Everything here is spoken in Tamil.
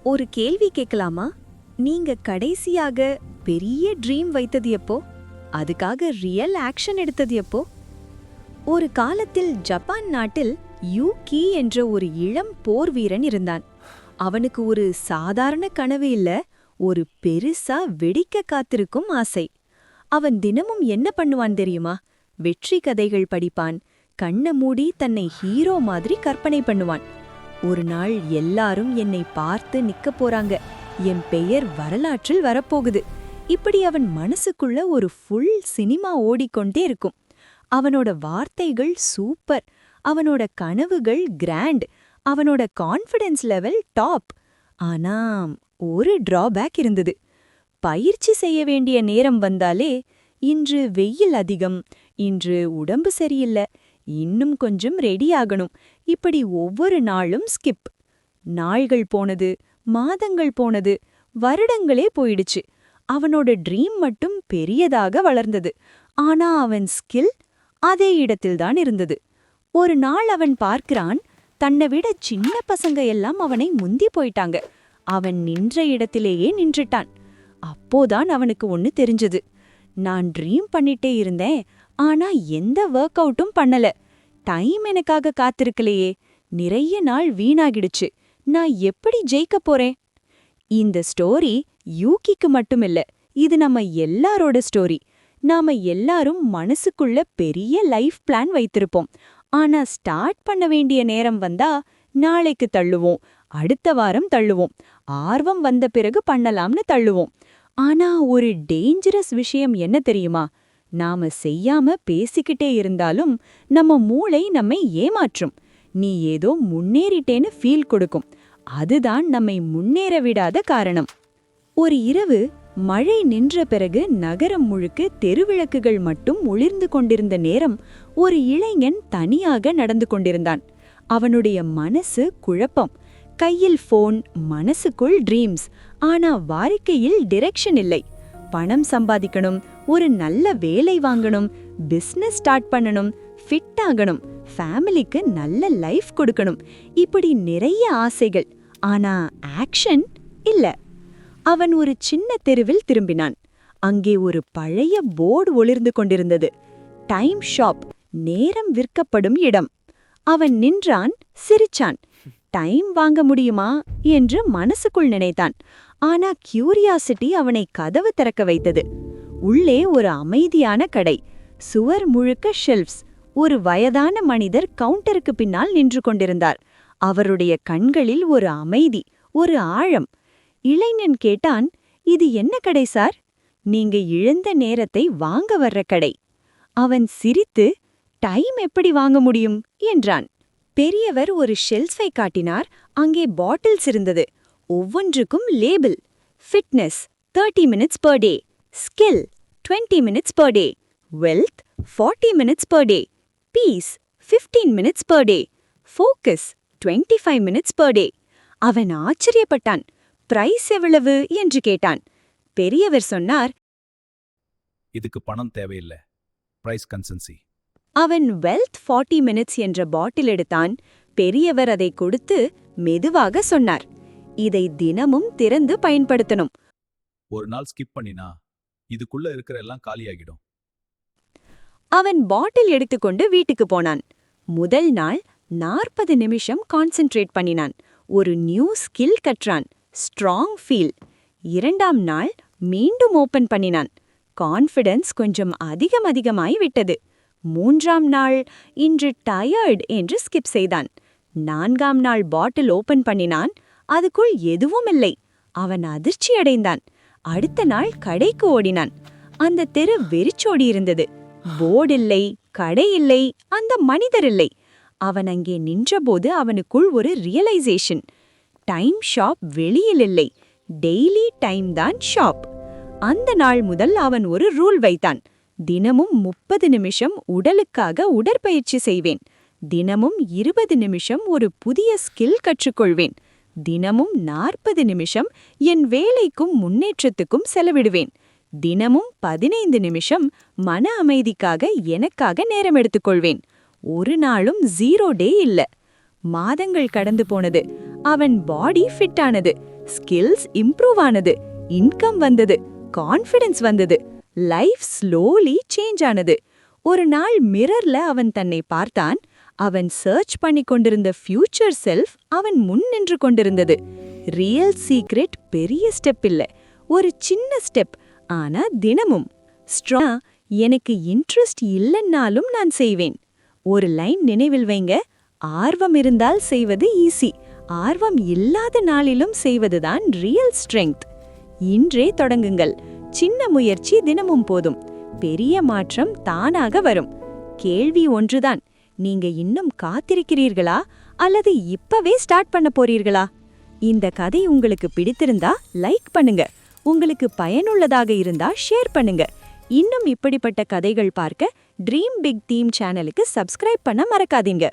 ஒரு கேள்வி கேட்கலாமா? நீங்க கடைசியாக பெரிய ட்ரீம் வைத்தது எப்போ? அதுக்காக ரியல் ஆக்ஷன் எடுத்தது எப்போ? ஒரு காலத்தில் ஜப்பான் நாட்டில் யூகி என்ற ஒரு இளம் போர் வீரன் இருந்தான். அவனுக்கு ஒரு சாதாரண கனவு இல்ல, ஒரு பெருசா வெடிக்க காத்திருக்கும் ஆசை. அவன் தினமும் என்ன பண்ணுவான் தெரியுமா? வெற்றி கதைகள் படிப்பான், கண்ண மூடி தன்னை ஹீரோ மாதிரி கற்பனை பண்ணுவான். ஒரு நாள் எல்லாரும் என்னை பார்த்து நிக்க போறாங்க, என் பெயர் வரலாற்றில் வரப்போகுது, இப்படி அவன் மனசுக்குள்ள ஒரு ஃபுல் சினிமா ஓடிக்கொண்டே இருக்கும். அவனோட வார்த்தைகள் சூப்பர், அவனோட கனவுகள் கிராண்ட், அவனோட கான்ஃபிடன்ஸ் லெவல் டாப். ஆனா ஒரு டிராபேக் இருந்தது. பயிற்சி செய்ய வேண்டிய நேரம் வந்தாலே, இன்று வெயில் அதிகம், இன்று உடம்பு சரியில்ல, இன்னும் கொஞ்சம் ரெடி ஆகணும், இப்படி ஒவ்வொரு நாளும் ஸ்கிப். நாள்கள் போனது, மாதங்கள் போனது, வருடங்களே போயிடுச்சு. அவனோட ட்ரீம் மட்டும் பெரியதாக வளர்ந்தது. ஆனா அவன் ஸ்கில் அதே இடத்தில்தான் இருந்தது. ஒரு நாள் அவன் பார்க்கிறான், தன்னை விட சின்ன பசங்க எல்லாம் அவனை முந்தி போயிட்டாங்க. அவன் நின்ற இடத்திலேயே நின்றுட்டான். அப்போதான் அவனுக்கு ஒன்னு தெரிஞ்சது. நான் ட்ரீம் பண்ணிட்டே இருந்தேன், ஆனா எந்த ஒர்க் அவுட்டும் பண்ணல. டைம் எனக்காக காத்திருக்கலையே, நிறைய நாள் வீணாகிடுச்சு. நான் எப்படி ஜெயிக்க போறேன்? இந்த ஸ்டோரி யூகிக்கு மட்டுமில்ல, இது நம்ம எல்லாரோட ஸ்டோரி. நாம எல்லாரும் மனசுக்குள்ள பெரிய லைஃப் பிளான் வைத்திருப்போம். ஆனா ஸ்டார்ட் பண்ண வேண்டிய நேரம் வந்தா நாளைக்கு தள்ளுவோம், அடுத்த வாரம் தள்ளுவோம், ஆர்வம் வந்த பிறகு பண்ணலாம்னு தள்ளுவோம். ஆனா ஒரு டேஞ்சரஸ் விஷயம் என்ன தெரியுமா? நாம செய்யாம பேசிக்கிட்டே இருந்தாலும் நம்ம மூளை நம்மை ஏமாற்றும். நீ ஏதோ முன்னேறிட்டேன்னு ஃபீல் கொடுக்கும். அதுதான் நம்மை முன்னேற விடாத காரணம். ஒரு இரவு மழை நின்ற பிறகு நகரம் முழுக்க தெருவிளக்குகள் மட்டும் ஒளிர்ந்து கொண்டிருந்த நேரம், ஒரு இளைஞன் தனியாக நடந்து கொண்டிருந்தான். அவனுடைய மனசு குழப்பம். கையில் போன், மனசுக்குள் ட்ரீம்ஸ், ஆனா வாழ்க்கையில் டிரெக்ஷன் இல்லை. பணம் சம்பாதிக்கணும், ஒரு நல்ல வேலை வாங்கணும், பிசினஸ் ஸ்டார்ட் பண்ணணும், ஃபிட் ஆகணும், ஃபேமிலிக்கு நல்ல லைஃப் கொடுக்கணும், இப்படி நிறைய ஆசைகள். ஆனா ஆக்ஷன் இல்ல. அவன் ஒரு சின்ன தெருவில் திரும்பினான். அங்கே ஒரு பழைய போர்டு ஒளிர்ந்து கொண்டிருந்தது. டைம் ஷாப், நேரம் விற்கப்படும் இடம். அவன் நின்றான், சிரிச்சான். டைம் வாங்க முடியுமா என்று மனசுக்குள் நினைத்தான். ஆனா கியூரியாசிட்டி அவனை கதவு திறக்க வைத்தது. உள்ளே ஒரு அமைதியான கடை, சுவர் முழுக்க ஷெல்ஃப்ஸ். ஒரு வயதான மனிதர் கவுண்டருக்கு பின்னால் நின்று கொண்டிருந்தார். அவருடைய கண்களில் ஒரு அமைதி, ஒரு ஆழம். இளைஞன் கேட்டான், இது என்ன கடை சார்? நீங்க இழந்த நேரத்தை வாங்க வர்ற கடை. அவன் சிரித்து, டைம் எப்படி வாங்க முடியும் என்றான். பெரியவர் ஒரு ஷெல்ஃபை காட்டினார். அங்கே பாட்டில்ஸ் இருந்தது. ஒவ்வொன்றுக்கும் label. Fitness 30 minutes per day, skill 20 minutes per day, wealth 40 minutes per day, peace 15 minutes per day, focus 25 minutes per day. அவன் ஆச்சரியப்பட்டான். பிரைஸ் எவ்வளவு என்று கேட்டான். பெரியவர் சொன்னார், இதுக்கு பணம் தேவையில்லை, பிரைஸ் கன்சன்சி. அவன் வெல்த் 40 minutes என்ற பாட்டில் எடுத்தான். பெரியவர் அதை கொடுத்து மெதுவாக சொன்னார், இதை தினமும் திறந்து பயன்படுத்தணும். ஒரு நாள் ஸ்கிப் பண்ணினா இதுக்குள்ள இருக்கிற எல்லாம் காலியாகிடும். அவன் பாட்டில் எடுத்துக்கொண்டு வீட்டுக்கு போனான். முதல் நாள் 40 நிமிஷம் கான்சென்ட்ரேட் பண்ணினான். ஒரு நியூ ஸ்கில் கற்றான், ஸ்ட்ராங் ஃபீல். இரண்டாம் நாள் மீண்டும் ஓபன் பண்ணினான். கான்ஃபிடன்ஸ் கொஞ்சம் அதிகமாய் விட்டது. மூன்றாம் நாள் இன்று டயர்ட் என்று ஸ்கிப் செய்தான். நான்காம் நாள் பாட்டில் ஓபன் பண்ணினான். அதுக்குள் எதுவும் இல்லை. அவன் அதிர்ச்சியடைந்தான். அடுத்த நாள் கடைக்கு ஓடினான். அந்த தெரு வெறிச்சோடி இருந்தது. போர்டு இல்லை, கடை இல்லை, அந்த மனிதர் இல்லை. அவன் அங்கே நின்றபோது அவனுக்குள் ஒரு ரியலைசேஷன். டைம் ஷாப் வெளியில் இல்லை, டெய்லி டைம் தான் ஷாப். அந்த நாள் முதல் அவன் ஒரு ரூல் வைத்தான். தினமும் 30 நிமிஷம் உடலுக்காக உடற்பயிற்சி செய்வேன். தினமும் 20 நிமிஷம் ஒரு புதிய ஸ்கில் கற்றுக்கொள்வேன். தினமும் 40 நிமிஷம் என் வேலைக்கும் முன்னேற்றத்துக்கும் செலவிடுவேன். தினமும் 15 நிமிஷம் மன அமைதிக்காக எனக்காக நேரம் எடுத்துக்கொள்வேன். ஒரு நாளும் 0 டே இல்ல. மாதங்கள் கடந்து போனது. அவன் பாடி ஃபிட் ஆனது. ஸ்கில்ஸ் இம்ப்ரூவ் ஆனது, இன்கம் வந்தது, கான்ஃபிடன்ஸ் வந்தது, லைஃப் ஸ்லோலி சேஞ்ச் ஆனது. ஒரு நாள் மிரர்ல அவன் தன்னை பார்த்தான். அவன் சர்ச் பண்ணி கொண்டிருந்த ஃபியூச்சர் செல்ஃப் அவன் முன் நின்று கொண்டிருந்தது. ரியல் சீக்ரெட் பெரிய ஸ்டெப் இல்ல, ஒரு சின்ன ஸ்டெப். ஆனா தினமும் எனக்கு இன்ட்ரெஸ்ட் இல்லைன்னாலும் நான் செய்வேன். ஒரு லைன் நினைவில் வைங்க, ஆர்வம் இருந்தால் செய்வது ஈஸி, ஆர்வம் இல்லாத நாளிலும் செய்வதுதான் ரியல் ஸ்ட்ரெங்த். இன்றே தொடங்குங்கள். சின்ன முயற்சி தினமும் போதும், பெரிய மாற்றம் தானாக வரும். கேள்வி ஒன்றுதான், நீங்க இன்னும் காத்திருக்கிறீர்களா அல்லது இப்பவே ஸ்டார்ட் பண்ண போறீர்களா? இந்த கதை உங்களுக்கு பிடித்திருந்தா லைக் பண்ணுங்க, உங்களுக்கு பயனுள்ளதாக இருந்தா ஷேர் பண்ணுங்க. இன்னும் இப்படிப்பட்ட கதைகள் பார்க்க ட்ரீம் பிக் டீம் சேனலுக்கு சப்ஸ்கிரைப் பண்ண மறக்காதீங்க.